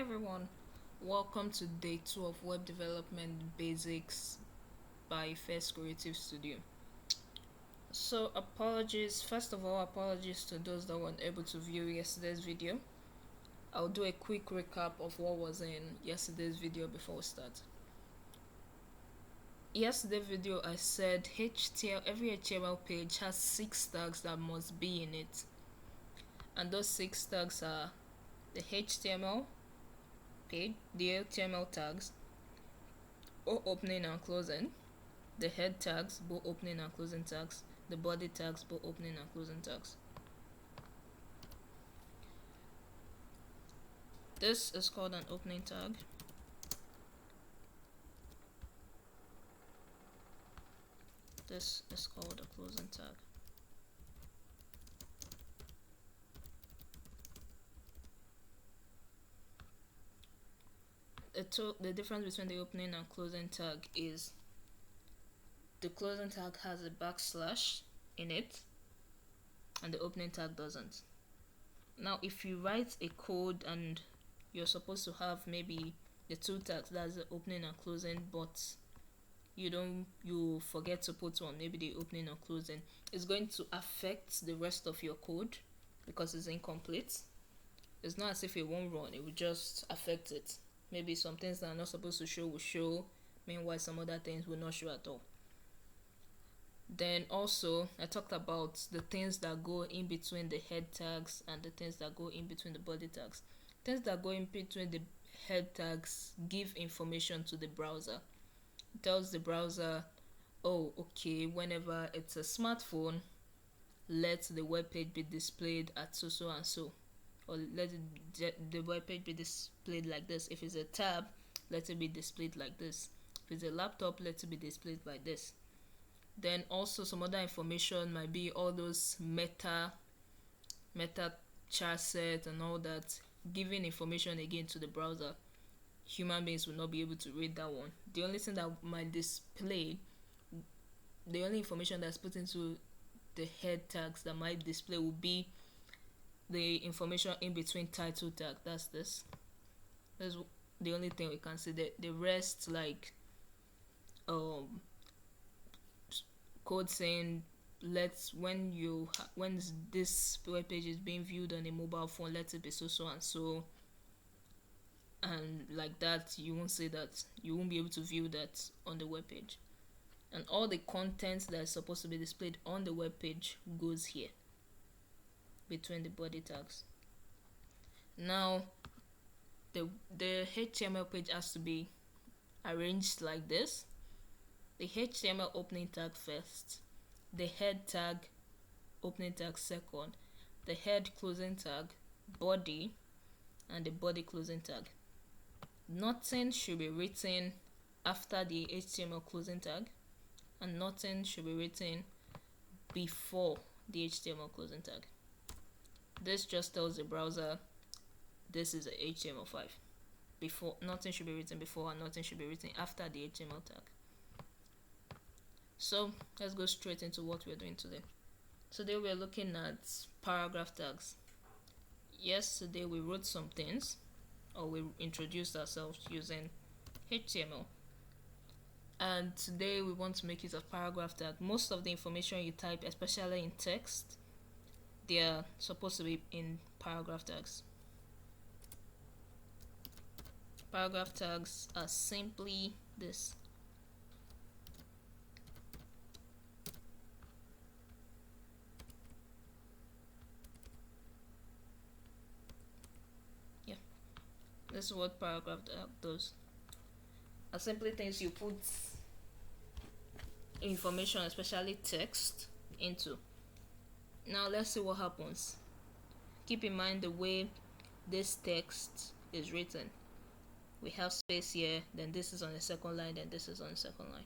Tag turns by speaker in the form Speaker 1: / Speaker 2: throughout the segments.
Speaker 1: everyone, welcome to day 2 of Web Development Basics by First Creative Studio. So first of all, apologies to those that weren't able to view yesterday's video. I'll do a quick recap of what was in yesterday's video before we start. Yesterday's video I said every HTML page has 6 tags that must be in it, and those 6 tags are the HTML page, the HTML tags, both opening and closing, the head tags, both opening and closing tags, the body tags, both opening and closing tags. This is called an opening tag. This is called a closing tag. The difference between the opening and closing tag is the closing tag has a backslash in it and the opening tag doesn't. Now if you write a code and you're supposed to have maybe the 2 tags, that's the opening and closing, but you forget to put one, maybe the opening or closing, it's going to affect the rest of your code because it's incomplete. It's not as if it won't run, it will just affect it. Maybe some things that are not supposed to show will show, meanwhile some other things will not show at all. Then also I talked about the things that go in between the head tags and the things that go in between the body tags. Things that go in between the head tags give information to the browser. It tells the browser, oh okay, whenever it's a smartphone, let the web page be displayed at so and so, or let the web page be displayed like this. If it's a tab, let it be displayed like this. If it's a laptop, let it be displayed like this. Then also some other information might be all those meta char set and all that, giving information again to the browser. Human beings will not be able to read that one. The only thing that might display, the only information that's put into the head tags that might display will be the information in between title tag. That's this. That's the only thing we can see. The rest, like code saying when this web page is being viewed on a mobile phone, let it be so and so, and like that. You won't say that, you won't be able to view that on the web page. And all the content that is supposed to be displayed on the web page goes here between the body tags. Now the HTML page has to be arranged like this: the HTML opening tag first, the head tag opening tag second, the head closing tag, body, and the body closing tag. Nothing should be written after the HTML closing tag, and nothing should be written before the HTML closing tag. This just tells the browser this is a HTML5. Nothing should be written before and nothing should be written after the HTML tag. So let's go straight into what we're doing today. Today we're looking at paragraph tags. Yesterday we wrote some things, or we introduced ourselves using HTML. And today we want to make use of paragraph tag. Most of the information you type, especially in text, they are supposed to be in paragraph tags. Paragraph tags are simply this. Yeah, this is what paragraph tag does. Are simply things you put information, especially text, into. Now let's see what happens. Keep in mind the way this text is written. We have space here, then this is on the second line, then this is on the second line.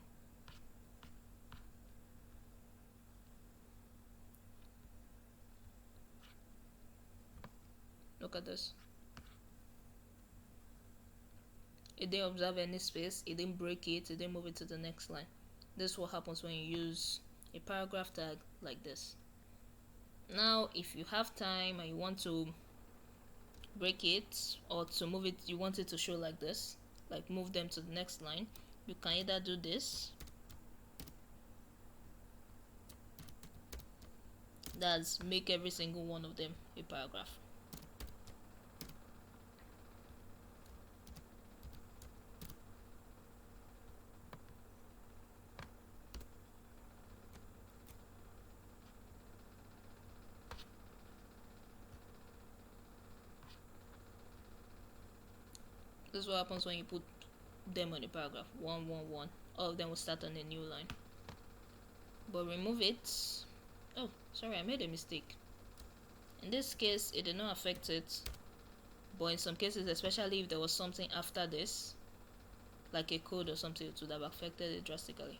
Speaker 1: Look at this. It didn't observe any space, it didn't break it, it didn't move it to the next line. This is what happens when you use a paragraph tag like this. Now if you have time and you want to break it, or to move it, you want it to show like this, like move them to the next line, you can either do this, that's make every single one of them a paragraph. This is what happens when you put them on a paragraph. 1 1 1, all of them will start on a new line. But remove it. Oh, sorry, I made a mistake. In this case it did not affect it, but in some cases, especially if there was something after this, like a code or something, it would have affected it drastically.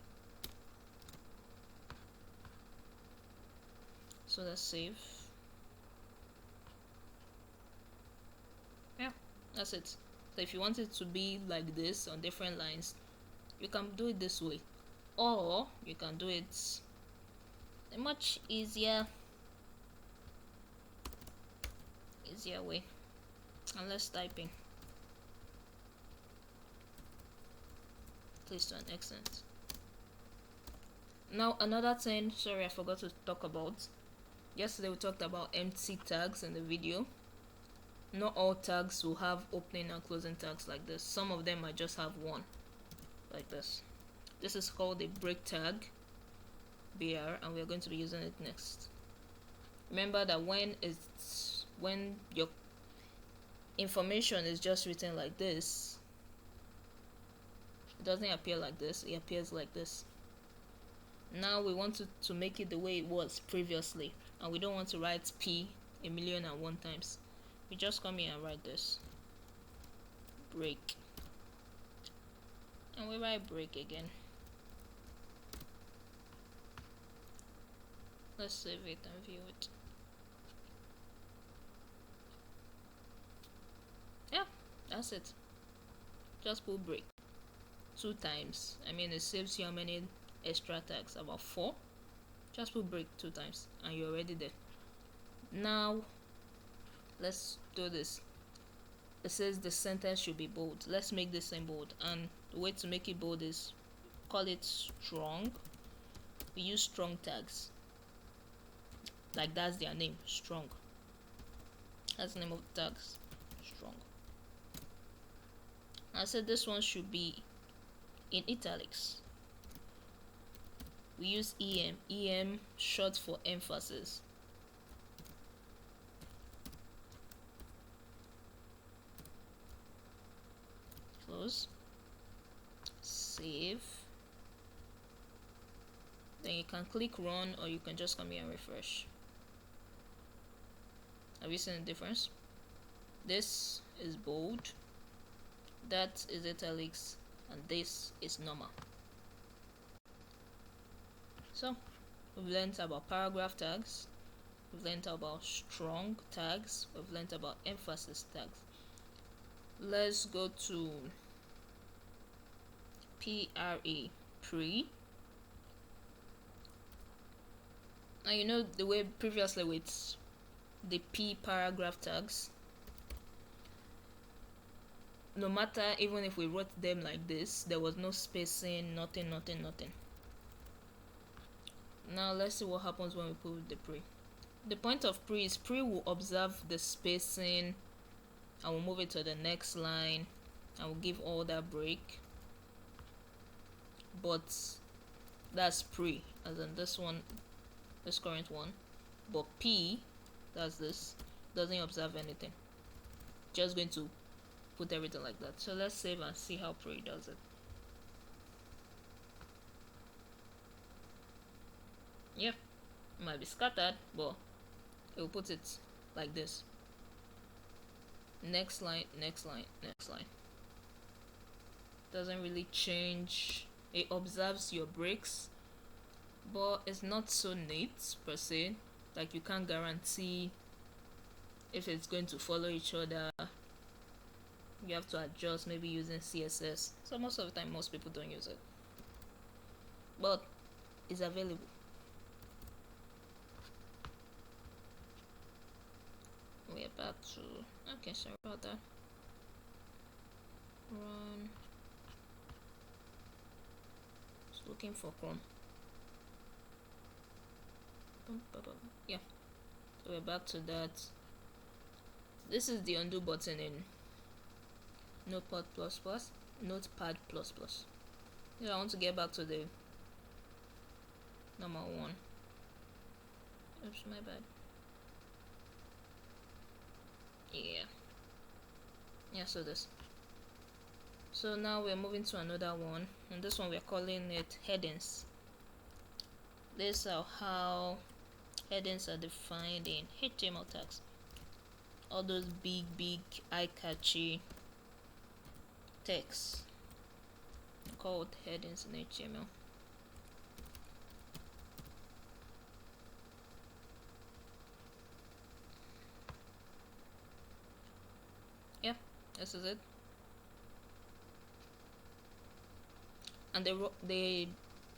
Speaker 1: So let's save. Yeah, that's it. So if you want it to be like this on different lines, you can do it this way, or you can do it a much easier way and less typing, at least to an extent. Now another thing, sorry, I forgot to talk about. Yesterday we talked about empty tags in the video. Not all tags will have opening and closing tags like this. Some of them might just have one, like this. This is called a break tag, BR, and we're going to be using it next. Remember that when your information is just written like this, it doesn't appear like this, it appears like this. Now we want to make it the way it was previously, and we don't want to write P 1,000,001 times. We just come here and write this, break, and we write break again. Let's save it and view it. Yeah, that's it. Just put break 2 times. I mean, it saves you how many extra tags? About 4. Just put break 2 times and you're already there. Now let's do this. It says the sentence should be bold. Let's make this in bold, and the way to make it bold is call it strong. We use strong tags, like that's their name, strong. That's the name of the tags, strong. I said this one should be in italics. We use EM short for emphasis. Close, save, then you can click run, or you can just come here and refresh. Have you seen the difference? This is bold, that is italics, and this is normal. So we've learned about paragraph tags, we've learned about strong tags, we've learned about emphasis tags. Let's go to PRE, pre. Now you know the way previously with the P paragraph tags, no matter, even if we wrote them like this, there was no spacing, nothing. Now let's see what happens when we put the pre. The point of pre is pre will observe the spacing and we'll move it to the next line and we'll give all that break, but that's pre, as in this one, this current one. But P, that's this, doesn't observe anything, just going to put everything like that. So let's save and see how pre does it. Yeah, it might be scattered, but it will put it like this. Next line, next line, next line. Doesn't really change. It observes your breaks, but it's not so neat per se. Like you can't guarantee if it's going to follow each other. You have to adjust, maybe using CSS. So most of the time, most people don't use it, but it's available. We are back to Okay, sorry about that. Run. Just looking for Chrome. Yeah, so we're back to that. This is the undo button in Notepad++. Notepad++. Yeah, I want to get back to the number one. Oops, my bad. Yeah, so this. So now we're moving to another one, and this one we're calling it headings. This is how headings are defined in HTML tags. All those big eye-catchy text called headings in HTML. Yeah, this is it. And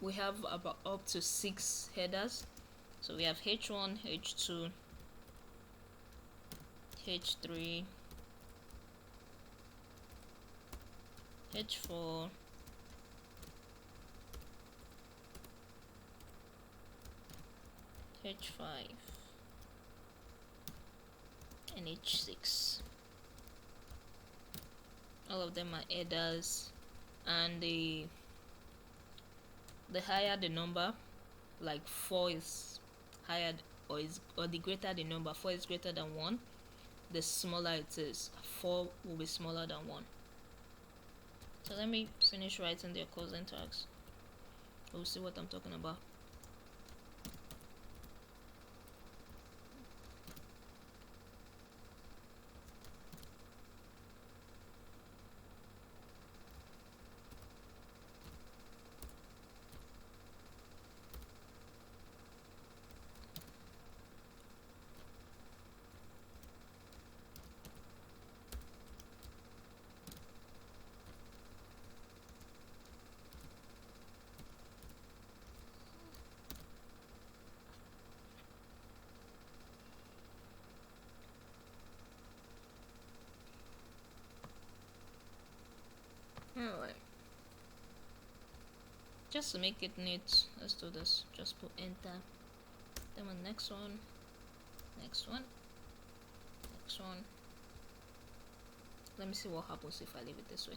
Speaker 1: we have about up to 6 headers. So we have H1, H2, H3, H4, H5, and H6. All of them are headers, and the higher the number, like 4 is higher, or the greater the number, 4 is greater than 1, the smaller it is. 4 will be smaller than 1. So let me finish writing the closing tags. We'll see what I'm talking about. Alright. Just to make it neat, let's do this. Just put enter. Then the next one, next one, next one. Let me see what happens if I leave it this way.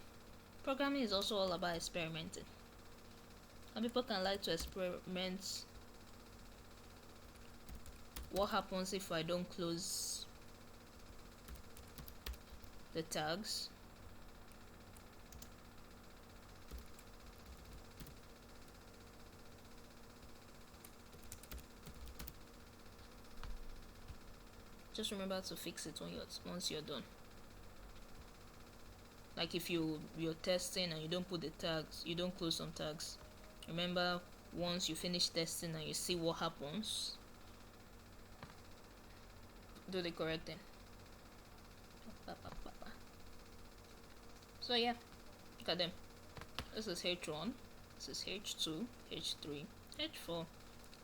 Speaker 1: Programming is also all about experimenting. And people can like to experiment. What happens if I don't close the tags? Just remember to fix it once you're done. Like if you're testing and you don't put the tags, you don't close some tags. Remember, once you finish testing and you see what happens, do the correct thing. So yeah, look at them. This is H1, this is H2, H3, H4,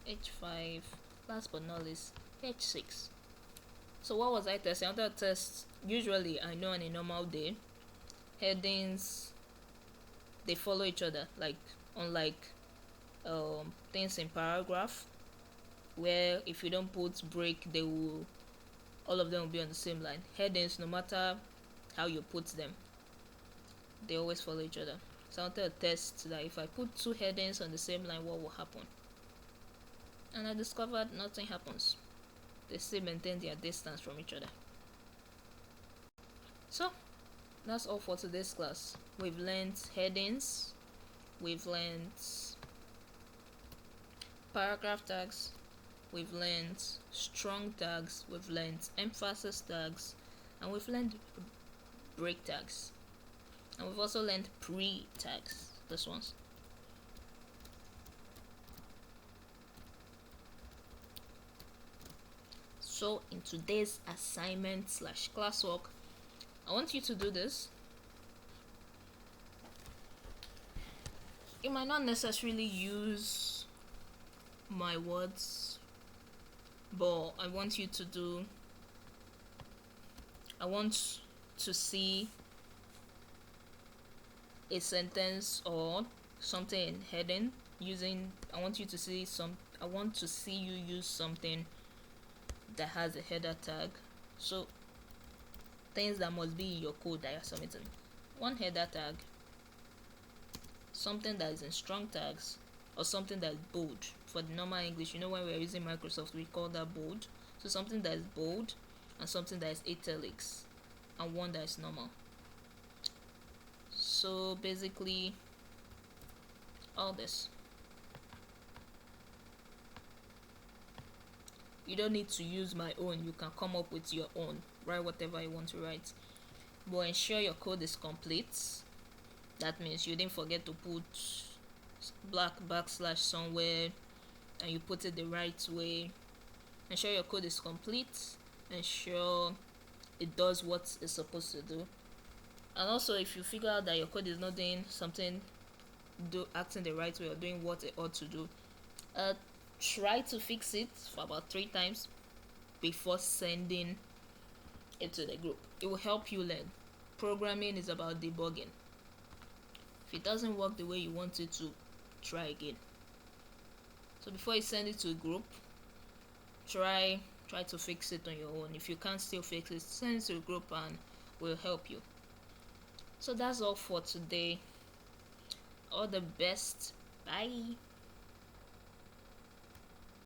Speaker 1: H5, last but not least, H6. So what was I testing? I wanted to test, usually I know on a normal day, headings, they follow each other, like unlike things in paragraph, where if you don't put break, all of them will be on the same line. Headings, no matter how you put them, they always follow each other. So I wanted to test that if I put 2 headings on the same line, what will happen? And I discovered nothing happens. They still maintain their distance from each other. So that's all for today's class. We've learned headings, we've learned paragraph tags, we've learned strong tags, we've learned emphasis tags, and we've learned break tags. And we've also learned pre-tags, this ones. So in today's assignment / classwork, I want you to do this. You might not necessarily use my words, but I want you to do I want to see a sentence or something in heading using, I want to see you use something that has a header tag. So things that must be in your code that you're submitting: one header tag, something that is in strong tags, or something that is bold. For the normal English, when we're using Microsoft, we call that bold. So something that is bold, and something that is italics, and one that is normal. So basically all this. You don't need to use my own, you can come up with your own, write whatever you want to write, but ensure your code is complete. That means you didn't forget to put black backslash somewhere and you put it the right way. Ensure your code is complete, ensure it does what it's supposed to do. And also, if you figure out that your code is not doing something, acting the right way or doing what it ought to do, try to fix it for about 3 times before sending it to the group. It will help you learn. Programming is about debugging. If it doesn't work the way you want it to, try again. So before you send it to a group, try to fix it on your own. If you can't still fix it, send it to a group and we'll help you. So that's all for today. All the best. Bye.